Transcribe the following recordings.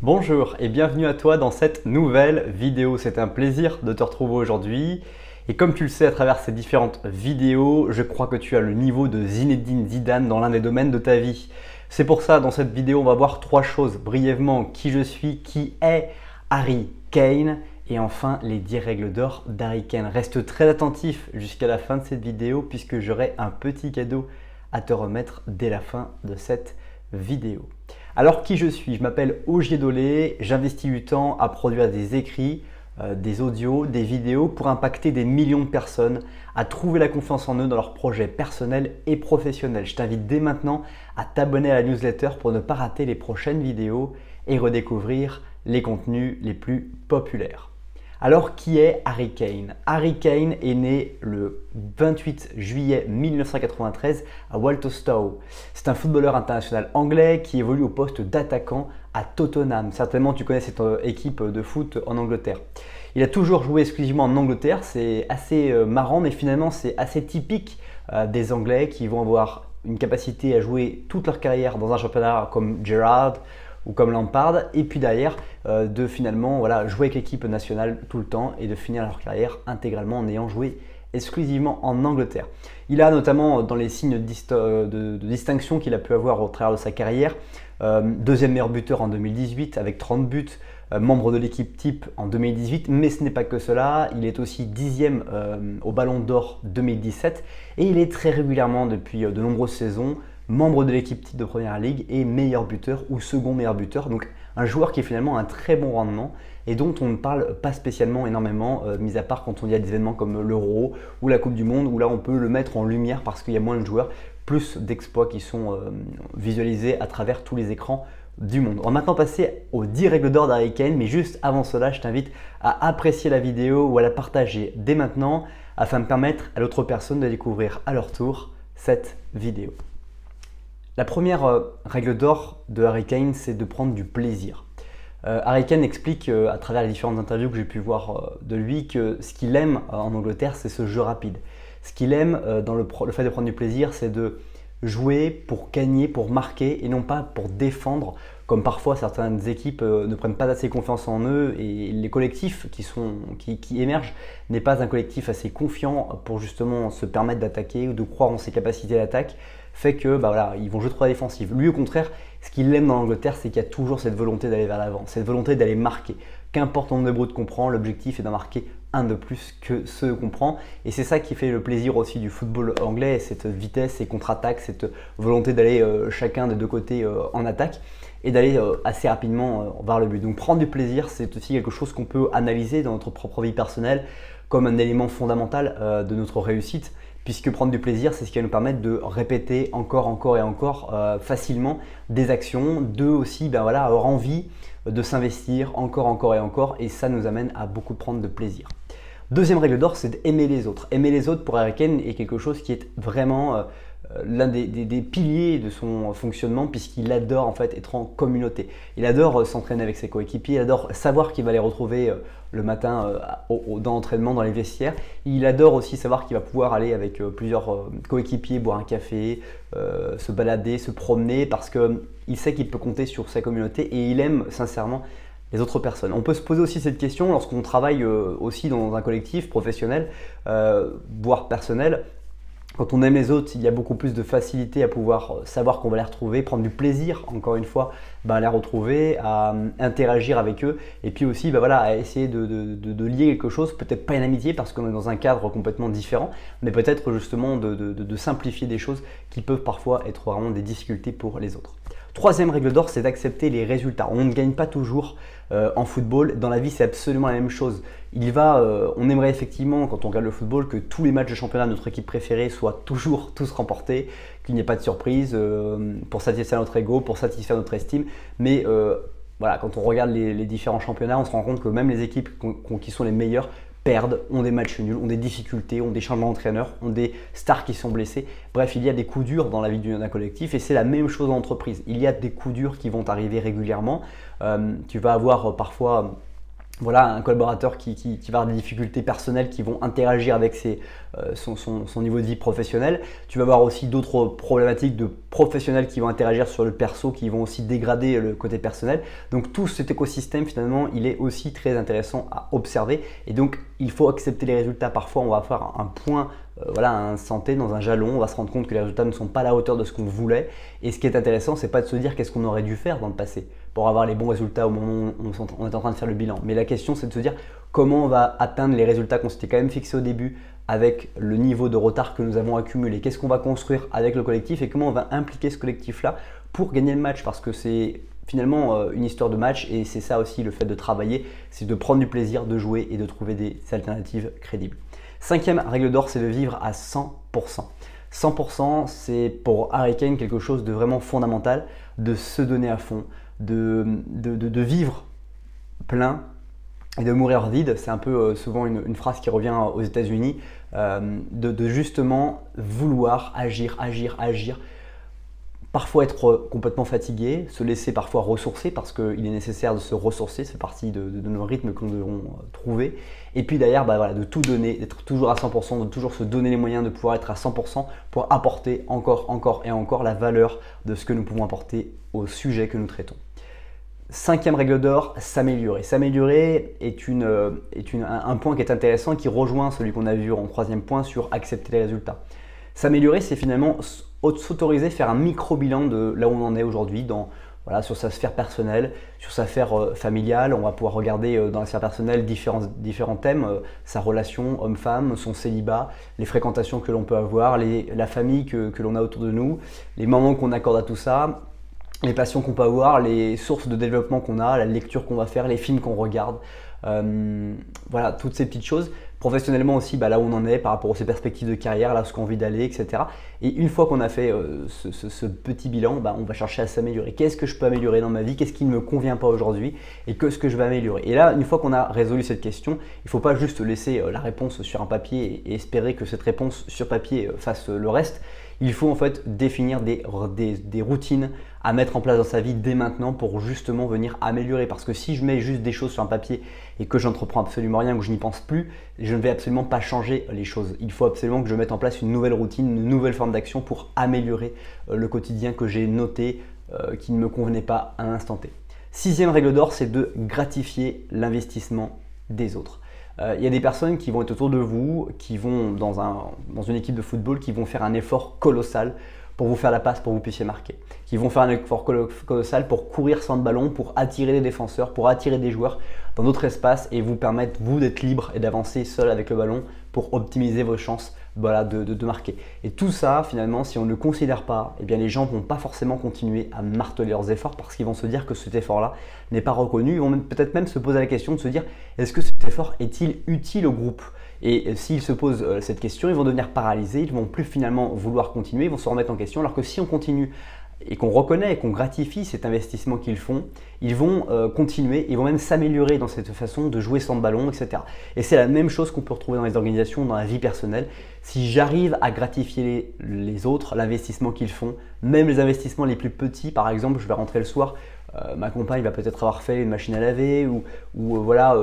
Bonjour et bienvenue à toi dans cette nouvelle vidéo. C'est un plaisir de te retrouver aujourd'hui. Et comme tu le sais à travers ces différentes vidéos, je crois que tu as le niveau de Zinedine Zidane dans l'un des domaines de ta vie. C'est pour ça, dans cette vidéo, on va voir trois choses brièvement. Qui je suis, qui est Harry Kane et enfin les 10 règles d'or d'Harry Kane. Reste très attentif jusqu'à la fin de cette vidéo puisque j'aurai un petit cadeau à te remettre dès la fin de cette vidéo. Alors qui je suis? Je m'appelle Ogier Dolé, j'investis du temps à produire des écrits, des audios, des vidéos pour impacter des millions de personnes à trouver la confiance en eux dans leurs projets personnels et professionnels. Je t'invite dès maintenant à t'abonner à la newsletter pour ne pas rater les prochaines vidéos et redécouvrir les contenus les plus populaires. Alors, qui est Harry Kane? Harry Kane est né le 28 juillet 1993 à Walthamstow. C'est un footballeur international anglais qui évolue au poste d'attaquant à Tottenham. Certainement, tu connais cette équipe de foot en Angleterre. Il a toujours joué exclusivement en Angleterre. C'est assez marrant, mais finalement, c'est assez typique des Anglais qui vont avoir une capacité à jouer toute leur carrière dans un championnat comme Gerrard ou comme Lampard, et puis derrière de finalement jouer avec l'équipe nationale tout le temps et de finir leur carrière intégralement en ayant joué exclusivement en Angleterre. Il a notamment dans les signes de distinction qu'il a pu avoir au travers de sa carrière, deuxième meilleur buteur en 2018 avec 30 buts, membre de l'équipe type en 2018, mais ce n'est pas que cela, il est aussi 10e au Ballon d'Or 2017 et il est très régulièrement depuis de nombreuses saisons membre de l'équipe type de Première Ligue et meilleur buteur ou second meilleur buteur. Donc un joueur qui est finalement un très bon rendement et dont on ne parle pas spécialement énormément, mis à part quand on y a des événements comme l'Euro ou la Coupe du Monde où là on peut le mettre en lumière parce qu'il y a moins de joueurs, plus d'exploits qui sont visualisés à travers tous les écrans du monde. On va maintenant passer aux 10 règles d'or d'Harry Kane, mais juste avant cela, je t'invite à apprécier la vidéo ou à la partager dès maintenant afin de permettre à l'autre personne de découvrir à leur tour cette vidéo. La première règle d'or de Harry Kane, c'est de prendre du plaisir. Harry Kane explique à travers les différentes interviews que j'ai pu voir de lui que ce qu'il aime en Angleterre, c'est ce jeu rapide. Ce qu'il aime dans le fait de prendre du plaisir, c'est de jouer pour gagner, pour marquer et non pas pour défendre, comme parfois certaines équipes ne prennent pas assez confiance en eux et les collectifs qui émergent n'est pas un collectif assez confiant pour justement se permettre d'attaquer ou de croire en ses capacités d'attaque, fait que ils vont jouer trop à la défensive. Lui au contraire, ce qu'il aime dans l'Angleterre, c'est qu'il y a toujours cette volonté d'aller vers l'avant, cette volonté d'aller marquer. Qu'importe le nombre de brutes qu'on prend, l'objectif est d'en marquer un de plus que ceux qu'on prend. Et c'est ça qui fait le plaisir aussi du football anglais, cette vitesse, ces contre-attaques, cette volonté d'aller chacun des deux côtés en attaque et d'aller assez rapidement vers le but. Donc prendre du plaisir, c'est aussi quelque chose qu'on peut analyser dans notre propre vie personnelle comme un élément fondamental de notre réussite. Puisque prendre du plaisir, c'est ce qui va nous permettre de répéter encore et encore facilement des actions, de aussi avoir envie de s'investir encore et encore, et ça nous amène à beaucoup prendre de plaisir. Deuxième règle d'or, c'est d'aimer les autres. Aimer les autres pour Harry Kane est quelque chose qui est vraiment l'un des piliers de son fonctionnement puisqu'il adore en fait être en communauté. Il adore s'entraîner avec ses coéquipiers, il adore savoir qu'il va les retrouver le matin dans l'entraînement, dans les vestiaires. Il adore aussi savoir qu'il va pouvoir aller avec plusieurs coéquipiers, boire un café, se balader, se promener parce qu'il sait qu'il peut compter sur sa communauté et il aime sincèrement les autres personnes. On peut se poser aussi cette question lorsqu'on travaille aussi dans un collectif professionnel, voire personnel. Quand on aime les autres, il y a beaucoup plus de facilité à pouvoir savoir qu'on va les retrouver, prendre du plaisir, encore une fois, à les retrouver, à interagir avec eux et puis aussi à essayer de lier quelque chose, peut-être pas une amitié parce qu'on est dans un cadre complètement différent, mais peut-être justement de simplifier des choses qui peuvent parfois être vraiment des difficultés pour les autres. Troisième règle d'or, c'est d'accepter les résultats. On ne gagne pas toujours en football. Dans la vie, c'est absolument la même chose. On aimerait effectivement, quand on regarde le football, que tous les matchs de championnat de notre équipe préférée soient toujours tous remportés, qu'il n'y ait pas de surprise pour satisfaire notre ego, pour satisfaire notre estime. Mais quand on regarde les différents championnats, on se rend compte que même les équipes qui sont les meilleures perdent, ont des matchs nuls, ont des difficultés, ont des changements d'entraîneur, ont des stars qui sont blessés. Bref, il y a des coups durs dans la vie d'un collectif et c'est la même chose en entreprise. Il y a des coups durs qui vont arriver régulièrement. Tu vas avoir parfois voilà, un collaborateur qui va avoir des difficultés personnelles qui vont interagir avec son niveau de vie professionnel. Tu vas avoir aussi d'autres problématiques de professionnels qui vont interagir sur le perso, qui vont aussi dégrader le côté personnel. Donc tout cet écosystème finalement, il est aussi très intéressant à observer et donc il faut accepter les résultats. Parfois on va faire un point voilà, un instant T, dans un jalon, on va se rendre compte que les résultats ne sont pas à la hauteur de ce qu'on voulait. Et ce qui est intéressant, c'est pas de se dire qu'est-ce qu'on aurait dû faire dans le passé pour avoir les bons résultats au moment où on est en train de faire le bilan. Mais la question, c'est de se dire comment on va atteindre les résultats qu'on s'était quand même fixés au début avec le niveau de retard que nous avons accumulé. Qu'est-ce qu'on va construire avec le collectif et comment on va impliquer ce collectif-là pour gagner le match, parce que c'est finalement une histoire de match et c'est ça aussi le fait de travailler, c'est de prendre du plaisir, de jouer et de trouver des alternatives crédibles. Cinquième règle d'or, c'est de vivre à 100%. 100%, c'est pour Harry Kane quelque chose de vraiment fondamental, de se donner à fond, de vivre plein et de mourir vide. C'est un peu souvent une phrase qui revient aux États-Unis, de justement vouloir agir, parfois être complètement fatigué, se laisser parfois ressourcer parce qu'il est nécessaire de se ressourcer, c'est partie de nos rythmes que nous devons trouver. Et puis derrière, voilà, de tout donner, d'être toujours à 100%, de toujours se donner les moyens de pouvoir être à 100% pour apporter encore et encore la valeur de ce que nous pouvons apporter au sujet que nous traitons. Cinquième règle d'or, s'améliorer. S'améliorer est un point qui est intéressant, qui rejoint celui qu'on a vu en troisième point sur accepter les résultats. S'améliorer, c'est finalement s'autoriser, faire un micro-bilan de là où on en est aujourd'hui, voilà, sur sa sphère personnelle, sur sa sphère familiale. On va pouvoir regarder dans la sphère personnelle différents thèmes, sa relation homme-femme, son célibat, les fréquentations que l'on peut avoir, la famille que l'on a autour de nous, les moments qu'on accorde à tout ça, les passions qu'on peut avoir, les sources de développement qu'on a, la lecture qu'on va faire, les films qu'on regarde. Voilà, toutes ces petites choses. Professionnellement aussi, là où on en est par rapport aux ses perspectives de carrière, là où on a envie d'aller, etc. Et une fois qu'on a fait ce petit bilan, on va chercher à s'améliorer. Qu'est-ce que je peux améliorer dans ma vie? Qu'est-ce qui ne me convient pas aujourd'hui? Et qu'est-ce que je vais améliorer? Et là, une fois qu'on a résolu cette question, il ne faut pas juste laisser la réponse sur un papier et espérer que cette réponse sur papier fasse le reste. Il faut en fait définir des routines à mettre en place dans sa vie dès maintenant pour justement venir améliorer. Parce que si je mets juste des choses sur un papier et que j'entreprends absolument rien, que je n'y pense plus, je ne vais absolument pas changer les choses. Il faut absolument que je mette en place une nouvelle routine, une nouvelle forme d'action pour améliorer le quotidien que j'ai noté qui ne me convenait pas à l'instant T. Sixième règle d'or, c'est de gratifier l'investissement des autres. Il y a des personnes qui vont être autour de vous, qui vont dans une équipe de football, qui vont faire un effort colossal pour vous faire la passe, pour que vous puissiez marquer. Qui vont faire un effort colossal pour courir sans le ballon, pour attirer des défenseurs, pour attirer des joueurs dans d'autres espaces et vous permettre, vous, d'être libre et d'avancer seul avec le ballon pour optimiser vos chances de marquer. Et tout ça, finalement, si on ne le considère pas, eh bien, les gens ne vont pas forcément continuer à marteler leurs efforts parce qu'ils vont se dire que cet effort-là n'est pas reconnu. Ils vont peut-être même se poser la question de se dire est-ce que cet effort est-il utile au groupe? Et s'ils se posent cette question, ils vont devenir paralysés, ils ne vont plus finalement vouloir continuer, ils vont se remettre en question. Alors que si on continue et qu'on reconnaît et qu'on gratifie cet investissement qu'ils font, ils vont continuer, ils vont même s'améliorer dans cette façon de jouer sans ballon, etc. Et c'est la même chose qu'on peut retrouver dans les organisations, dans la vie personnelle. Si j'arrive à gratifier les autres, l'investissement qu'ils font, même les investissements les plus petits, par exemple, je vais rentrer le soir, ma compagne va peut-être avoir fait une machine à laver ou voilà,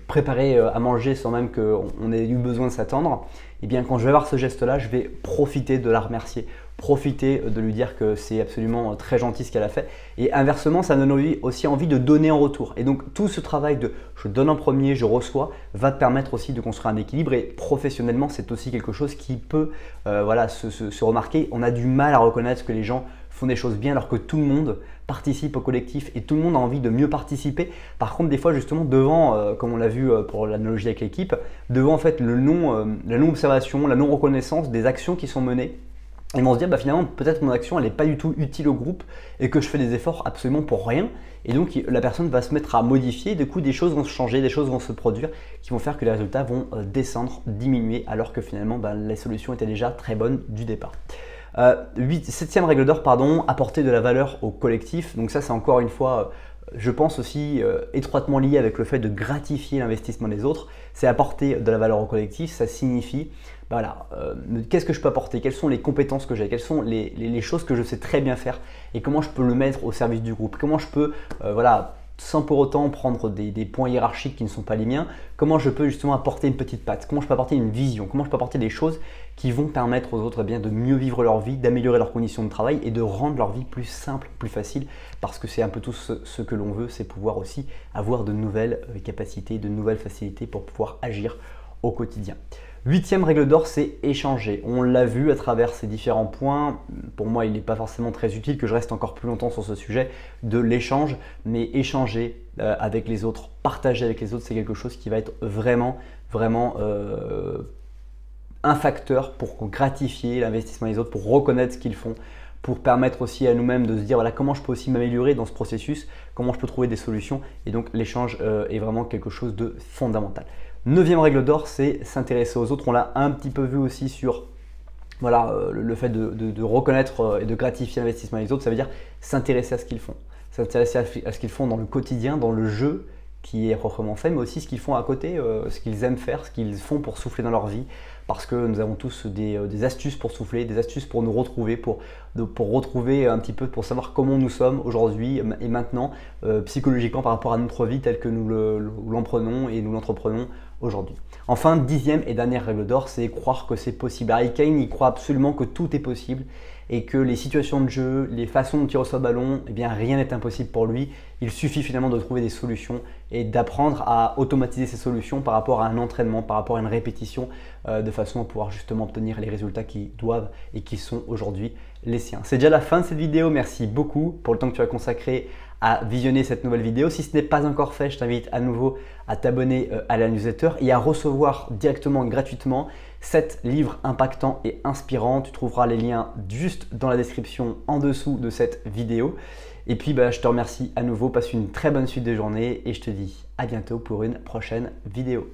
préparer à manger sans même qu'on ait eu besoin de s'attendre. Et bien quand je vais avoir ce geste-là, je vais profiter de la remercier, profiter de lui dire que c'est absolument très gentil ce qu'elle a fait. Et inversement, ça me donne aussi envie de donner en retour. Et donc tout ce travail de je donne en premier, je reçois, va te permettre aussi de construire un équilibre. Et professionnellement, c'est aussi quelque chose qui peut voilà, se remarquer. On a du mal à reconnaître que les gens font des choses bien alors que tout le monde participe au collectif et tout le monde a envie de mieux participer. Par contre, des fois, justement, devant, comme on l'a vu pour l'analogie avec l'équipe, devant en fait la non-observation, la non-reconnaissance des actions qui sont menées, ils vont se dire finalement peut-être mon action elle n'est pas du tout utile au groupe et que je fais des efforts absolument pour rien. Et donc la personne va se mettre à modifier, du coup des choses vont se changer, des choses vont se produire qui vont faire que les résultats vont descendre, diminuer alors que finalement les solutions étaient déjà très bonnes du départ. Septième règle d'or, apporter de la valeur au collectif. Donc ça c'est encore une fois, je pense aussi étroitement lié avec le fait de gratifier l'investissement des autres. C'est apporter de la valeur au collectif, ça signifie qu'est-ce que je peux apporter, quelles sont les compétences que j'ai, quelles sont les choses que je sais très bien faire et comment je peux le mettre au service du groupe, comment je peux sans pour autant prendre des points hiérarchiques qui ne sont pas les miens, comment je peux justement apporter une petite patte, comment je peux apporter une vision, comment je peux apporter des choses qui vont permettre aux autres de mieux vivre leur vie, d'améliorer leurs conditions de travail et de rendre leur vie plus simple, plus facile, parce que c'est un peu tout ce que l'on veut, c'est pouvoir aussi avoir de nouvelles capacités, de nouvelles facilités pour pouvoir agir au quotidien. 8e règle d'or, c'est échanger. On l'a vu à travers ces différents points. Pour moi, il n'est pas forcément très utile que je reste encore plus longtemps sur ce sujet de l'échange, mais échanger avec les autres, partager avec les autres, c'est quelque chose qui va être vraiment un facteur pour gratifier l'investissement des autres, pour reconnaître ce qu'ils font, pour permettre aussi à nous-mêmes de se dire voilà, comment je peux aussi m'améliorer dans ce processus, comment je peux trouver des solutions. Et donc l'échange est vraiment quelque chose de fondamental. 9e règle d'or, c'est s'intéresser aux autres. On l'a un petit peu vu aussi sur le fait de reconnaître et de gratifier l'investissement des autres. Ça veut dire s'intéresser à ce qu'ils font. S'intéresser à ce qu'ils font dans le quotidien, dans le jeu qui est proprement fait, mais aussi ce qu'ils font à côté, ce qu'ils aiment faire, ce qu'ils font pour souffler dans leur vie. Parce que nous avons tous des astuces pour souffler, des astuces pour nous retrouver, pour retrouver un petit peu, pour savoir comment nous sommes aujourd'hui et maintenant, psychologiquement par rapport à notre vie telle que nous l'emprenons et nous l'entreprenons aujourd'hui. Enfin, 10e et dernière règle d'or, c'est croire que c'est possible. Harry Kane, il croit absolument que tout est possible et que les situations de jeu, les façons dont il reçoit le ballon, eh bien rien n'est impossible pour lui. Il suffit finalement de trouver des solutions et d'apprendre à automatiser ces solutions par rapport à un entraînement, par rapport à une répétition, de façon à pouvoir justement obtenir les résultats qui doivent et qui sont aujourd'hui les siens. C'est déjà la fin de cette vidéo. Merci beaucoup pour le temps que tu as consacré à visionner cette nouvelle vidéo. Si ce n'est pas encore fait, je t'invite à nouveau à t'abonner à la newsletter et à recevoir directement gratuitement 7 livres impactants et inspirants. Tu trouveras les liens juste dans la description en dessous de cette vidéo. Et puis je te remercie à nouveau, passe une très bonne suite de journée et je te dis à bientôt pour une prochaine vidéo.